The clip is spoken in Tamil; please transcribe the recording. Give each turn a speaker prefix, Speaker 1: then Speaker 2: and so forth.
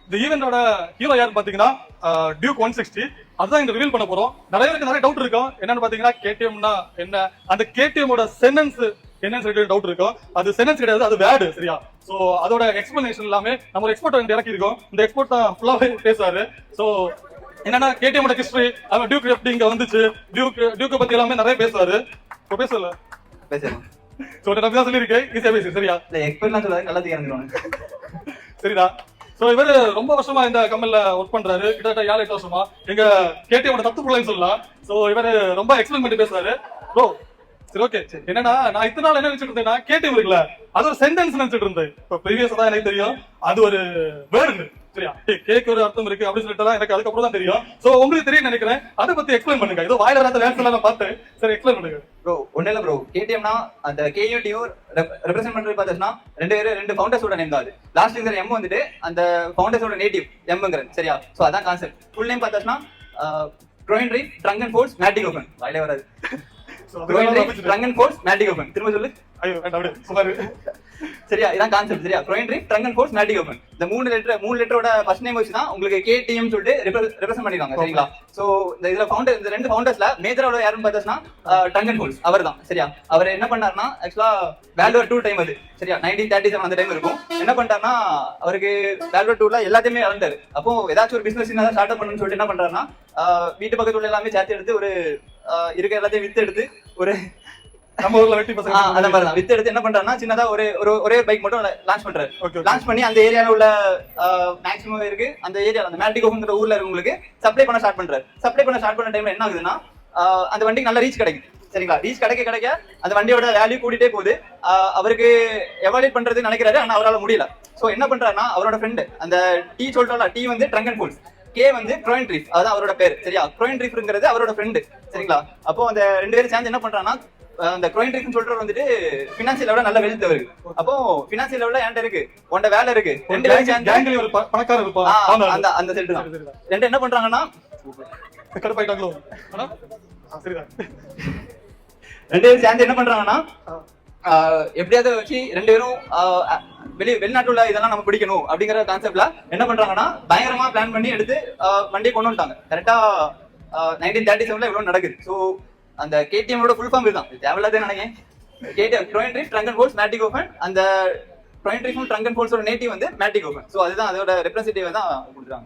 Speaker 1: இந்த ஈவெண்டோட ஹீரோ யாருன்னு பாத்தீங்கன்னா டியூக் 160. அதுதான் இங்க ரிவீல் பண்ண போறோம். நிறைய பேருக்கு நிறைய டவுட் இருக்கும். என்னன்னு பாத்தீங்கன்னா கேடிஎம்னா என்ன, அந்த கேடிஎம்மோட சென்டென்ஸ் என்னன்னு சொல்லிட்டு டவுட் இருக்கும். அது சென்டென்ஸ் கிடையாது, அது வேர்டு. சரியா? சோ அதோட எக்ஸ்பிளனேஷன் எல்லாமே நம்ம ஒரு எக்ஸ்பர்ட் வந்து இறக்கி இருக்கோம். இந்த எக்ஸ்பர்ட் தான் ஃபுல்லாவே பேசுவாரு. சோ என்னன்னா கேடிஎம்மோட ஹிஸ்டரி, அவன் டியூக் எப்படி இங்க வந்துச்சு, டியூக்க பத்தி எல்லாமே நிறைய பேசுவாரு. இப்போ பேசல
Speaker 2: பேசலாம்.
Speaker 1: சோ நான் தான் சொல்லியிருக்கேன், ஈஸியா பேசு. சரியா?
Speaker 2: இல்ல எக்ஸ்பர்ட்லாம் சொல்லாது, நல்லா தெரியாதுங்க.
Speaker 1: சரிடா. சோ இவரு ரொம்ப வருஷமா இந்த கம்பெனில ஒர்க் பண்றாரு. கிட்டத்தட்ட 7-8 வருஷமா. எங்க கேடிஎம்மோட தத்து பிள்ளைன்னு சொல்லலாம். சோ இவரு ரொம்ப எக்ஸ்பிளைன் பண்ணி பேசுறாரு. ப்ரோ சரி, ஓகே. என்னன்னா நான் இத்தனை நாள் என்ன நினைச்சிட்டு இருந்தேன்னா கேடிஎம் இருக்குல்ல, அது ஒரு சென்டென்ஸ் நினைச்சிட்டு இருந்தேன். இப்போ ப்ரீவியஸா தான் எனக்கு தெரியும் அது ஒரு வேர்டு. சரியா? கேக்கு ஒரு அர்த்தம் இருக்கு அப்படின்னு சொல்லிட்டு தான் எனக்கு அதுக்கப்புறம் தான் தெரியும். சோ உங்களுக்கு தெரியும் நினைக்கிறேன். அதை பத்தி எக்ஸ்பிளைன் பண்ணுங்க. ஏதோ வாயில வராத வேர்ட்ஸ் எல்லாம் நான் பார்த்தேன். சரி, எக்ஸ்பிளைன் பண்ணுங்க
Speaker 2: ப்ரோ. ஒண்ணு இல்ல ப்ரோ, கேடிஎம்னா அந்த கேயூடியூ ரெப்ரசென்ட் பண்றது பார்த்தா ரெண்டு ஃபவுண்டர்ஸோட நேம் தான். அது லாஸ்ட் இருக்கிற எம் வந்துட்டு அந்த ஃபவுண்டர்ஸோட நேட்டிவ் எம்ங்கிறது. சரியா? சோ அதான் கான்செப்ட். ஃபுல் நேம் பார்த்தா growing reef drunken force மேட்டிக் open. வாயில வராது. Growing reef drunken force மேட்டிக் open. திரும்ப சொல்லு.
Speaker 1: ஐயோ வேண்டாம் அப்படியே சுமாரு.
Speaker 2: சரியா? இதான் கான்செப்ட். சரியா? Growing reef drunken force மேட்டிக் open. இந்த மூணு லெட்டரோட ஃபர்ஸ்ட் நேம் வச்சு தான் உங்களுக்கு கேடிஎம் சொல்லிட்டு ரெப்ரசென்ட் பண்ணிருக்காங்க. சரிங்களா? சோ இந்த இதுல ஃபவுண்டர், இந்த ரெண்டு ஃபவுண்டர்ஸ்ல மேஜரோட யாருன்னு பார்த்தா ட்ரங்கன் ஃபோர்ஸ் அவர் தான். சரியா? அவர் என்ன பண்ணாருன்னா ஆக்சுவலா வேல்வர் 2 டைம் அது. சரியா? 1937 அந்த டைம் இருக்கும். என்ன பண்ணிட்டாருன்னா அவருக்கு வேல்வர் 2ல எல்லாத்தையுமே இழந்தாரு. அப்போ ஏதாச்சும் ஒரு பிசினஸ் ஸ்டார்ட் அப் பண்ணணும்னு சொல்லிட்டு என்ன பண்றாருன்னா வீட்டு பக்கத்துல எல்லாமே சேர்த்து எடுத்து ஒரு இருக்க எல்லாத்தையும் வித்து எடுத்து ஒரு
Speaker 1: நம்ம ஊர்ல வெட்டி பசங்க
Speaker 2: அந்த மாதிரி தான் வித்து எடுத்து என்ன பண்றாருன்னா சின்னதா ஒரே பைக் மட்டும் லான்ச் பண்றாரு. லான்ச் பண்ணி அந்த ஏரியால உள்ள மேக்ஸிமம் இருக்கு அந்த ஏரியால அந்த மேட்டிகோங்கிற ஊர்ல இருக்கவங்களுக்கு சப்ளை பண்ண ஸ்டார்ட் பண்றாரு. சப்ளை பண்ண ஸ்டார்ட் பண்ண டைம்ல என்ன ஆகுதுன்னா அந்த வண்டிக்கு நல்ல ரீச் கிடைக்குது. சரிங்களா? ரீச் கிடைக்க அந்த வண்டியோட வேல்யூ கூட்டிட்டே போகுது. அவருக்கு எவாலுவேட் பண்றது நினைக்கிறாரு, ஆனா அவரால் முடியல. சோ என்ன பண்றாருன்னா அவரோட ஃப்ரெண்டு அந்த டீ சொல்றாங்க, டீ வந்து ட்ரங்கன் ஃபோர்ஸ், கே வந்து க்ரோயின் ரீஃப், அதான் அவரோட பேர். சரியா? க்ரோயின் ரீஃப்ங்கிறது அவரோட ஃப்ரெண்டு. சரிங்களா? அப்போ அந்த ரெண்டு பேரும் சேர்ந்து என்ன பண்றாங்கன்னா அந்த க்ரோயின் ரீஃப்னு சொல்றவர் வந்துட்டு ஃபினான்சியல் லெவல்ல நல்ல வெல்த் இருக்கு. அப்போ ஃபினான்சியல் லெவல்ல ஏன்ட இருக்கு, உன்ட வேலை இருக்கு. ரெண்டு பேரும் சேர்ந்து
Speaker 1: கேங்ல ஒரு பணக்காரர் இருப்பான்.
Speaker 2: அந்த செட் தான். ரெண்டு என்ன பண்றாங்கன்னா
Speaker 1: கடுப்பாயிட்டாங்களோ. சரிடா.
Speaker 2: ரெண்டு பேரும் சேர்ந்து என்ன பண்றாங்கன்னா எப்படியாவது வச்சு ரெண்டு பேரும் வெளிநாட்டுல இதெல்லாம் நம்ம பிடிக்கணும் அப்படிங்கிற கான்செப்ட்ல என்ன பண்றாங்கன்னா பயங்கரமா பிளான் பண்ணி எடுத்து வண்டியை கொண்டு வந்துட்டாங்க. கரெக்டா 1937 இவ்வளவு நடக்குது. ஸோ அந்த கேடிஎம்மோட ஃபுல் ஃபார்ம் இதுதான். தேவையில்லாத நினைக்கிறேன். KTM growing reef drunken force மேட்டிக் open. அந்த க்ரோயின் ரீஃப் ட்ரங்கன் ஃபோர்ஸோட நேட்டிவ் வந்து மேட்டிக் ஓபன். ஸோ அதுதான் அதோட ரெப்ரஸன்டேட்டிவ் தான் கொடுக்குறாங்க.